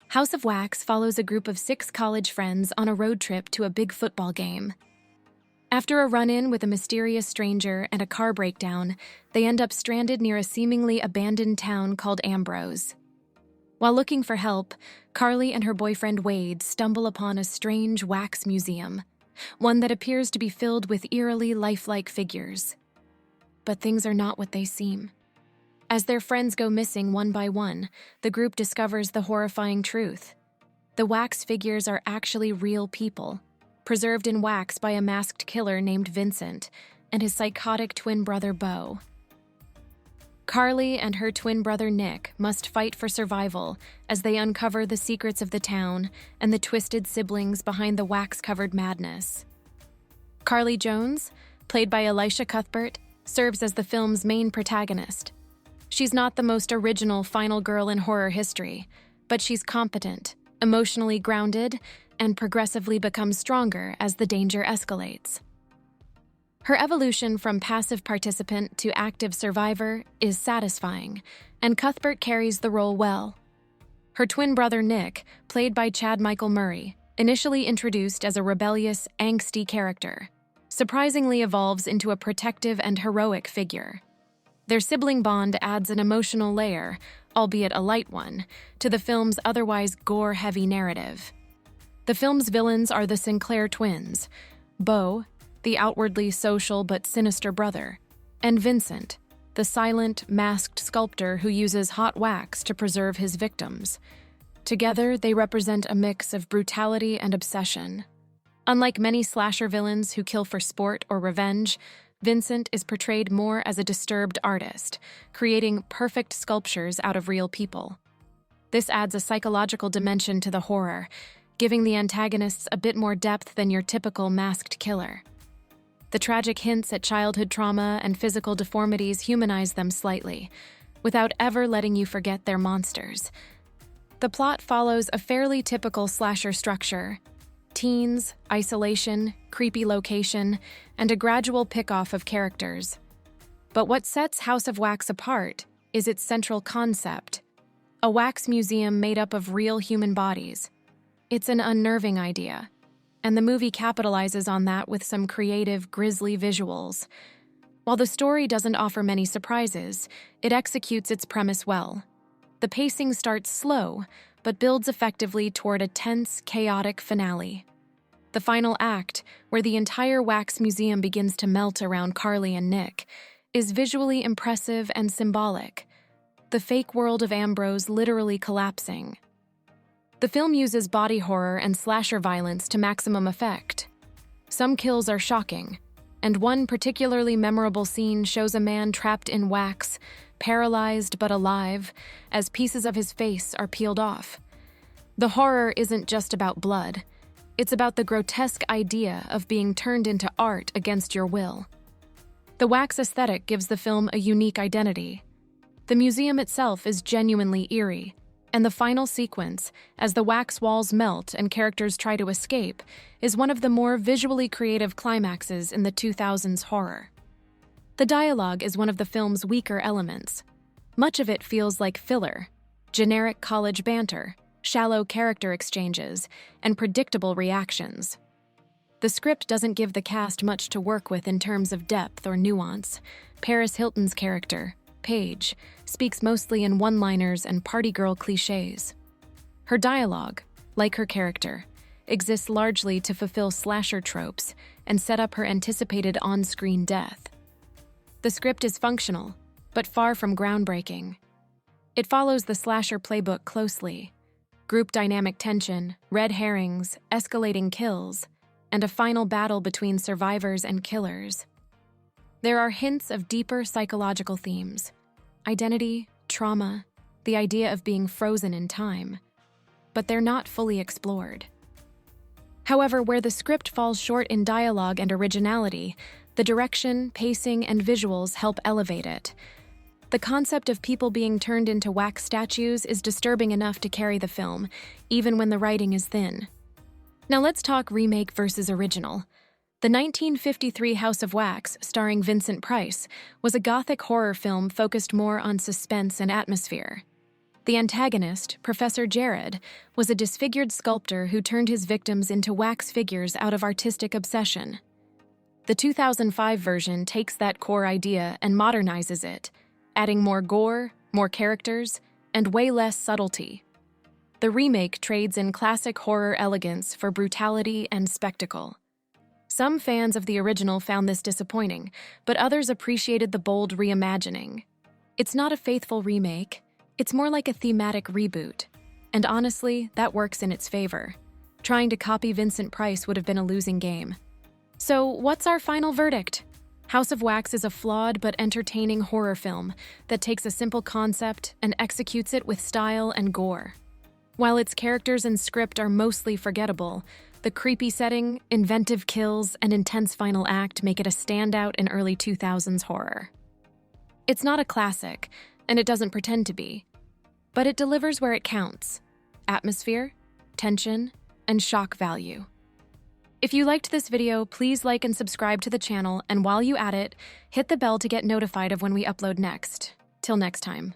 House of Wax follows a group of 6 college friends on a road trip to a big football game. After a run-in with a mysterious stranger and a car breakdown, they end up stranded near a seemingly abandoned town called Ambrose. While looking for help, Carly and her boyfriend Wade stumble upon a strange wax museum, one that appears to be filled with eerily lifelike figures. But things are not what they seem. As their friends go missing one by one, the group discovers the horrifying truth. The wax figures are actually real people, preserved in wax by a masked killer named Vincent and his psychotic twin brother Beau. Carly and her twin brother Nick must fight for survival as they uncover the secrets of the town and the twisted siblings behind the wax-covered madness. Carly Jones, played by Elisha Cuthbert, serves as the film's main protagonist. She's not the most original final girl in horror history, but she's competent, emotionally grounded, and progressively becomes stronger as the danger escalates. Her evolution from passive participant to active survivor is satisfying, and Cuthbert carries the role well. Her twin brother Nick, played by Chad Michael Murray, initially introduced as a rebellious, angsty character, surprisingly evolves into a protective and heroic figure. Their sibling bond adds an emotional layer, albeit a light one, to the film's otherwise gore-heavy narrative. The film's villains are the Sinclair twins, Beau, the outwardly social but sinister brother, and Vincent, the silent, masked sculptor who uses hot wax to preserve his victims. Together, they represent a mix of brutality and obsession. Unlike many slasher villains who kill for sport or revenge, Vincent is portrayed more as a disturbed artist, creating perfect sculptures out of real people. This adds a psychological dimension to the horror, giving the antagonists a bit more depth than your typical masked killer. The tragic hints at childhood trauma and physical deformities humanize them slightly, without ever letting you forget they're monsters. The plot follows a fairly typical slasher structure: teens, isolation, creepy location, and a gradual pick-off of characters. But what sets House of Wax apart is its central concept: a wax museum made up of real human bodies. It's an unnerving idea, and the movie capitalizes on that with some creative, grisly visuals. While the story doesn't offer many surprises, it executes its premise well. The pacing starts slow, but builds effectively toward a tense, chaotic finale. The final act, where the entire wax museum begins to melt around Carly and Nick, is visually impressive and symbolic, the fake world of Ambrose literally collapsing. The film uses body horror and slasher violence to maximum effect. Some kills are shocking, and one particularly memorable scene shows a man trapped in wax, paralyzed but alive, as pieces of his face are peeled off. The horror isn't just about blood. It's about the grotesque idea of being turned into art against your will. The wax aesthetic gives the film a unique identity. The museum itself is genuinely eerie, and the final sequence, as the wax walls melt and characters try to escape, is one of the more visually creative climaxes in the 2000s horror. The dialogue is one of the film's weaker elements. Much of it feels like filler, generic college banter, shallow character exchanges, and predictable reactions. The script doesn't give the cast much to work with in terms of depth or nuance. Paris Hilton's character, Paige, speaks mostly in one-liners and party girl cliches. Her dialogue, like her character, exists largely to fulfill slasher tropes and set up her anticipated on-screen death. The script is functional, but far from groundbreaking. It follows the slasher playbook closely: group dynamic tension, red herrings, escalating kills, and a final battle between survivors and killers. There are hints of deeper psychological themes: identity, trauma, the idea of being frozen in time, but they're not fully explored. However, where the script falls short in dialogue and originality, the direction, pacing, and visuals help elevate it. The concept of people being turned into wax statues is disturbing enough to carry the film, even when the writing is thin. Now let's talk remake versus original. The 1953 House of Wax, starring Vincent Price, was a gothic horror film focused more on suspense and atmosphere. The antagonist, Professor Jared, was a disfigured sculptor who turned his victims into wax figures out of artistic obsession. The 2005 version takes that core idea and modernizes it, adding more gore, more characters, and way less subtlety. The remake trades in classic horror elegance for brutality and spectacle. Some fans of the original found this disappointing, but others appreciated the bold reimagining. It's not a faithful remake, it's more like a thematic reboot. And honestly, that works in its favor. Trying to copy Vincent Price would have been a losing game. So, what's our final verdict? House of Wax is a flawed but entertaining horror film that takes a simple concept and executes it with style and gore. While its characters and script are mostly forgettable, the creepy setting, inventive kills, and intense final act make it a standout in early 2000s horror. It's not a classic, and it doesn't pretend to be, but it delivers where it counts: atmosphere, tension, and shock value. If you liked this video, please like and subscribe to the channel, and while you're at it, hit the bell to get notified of when we upload next. Till next time.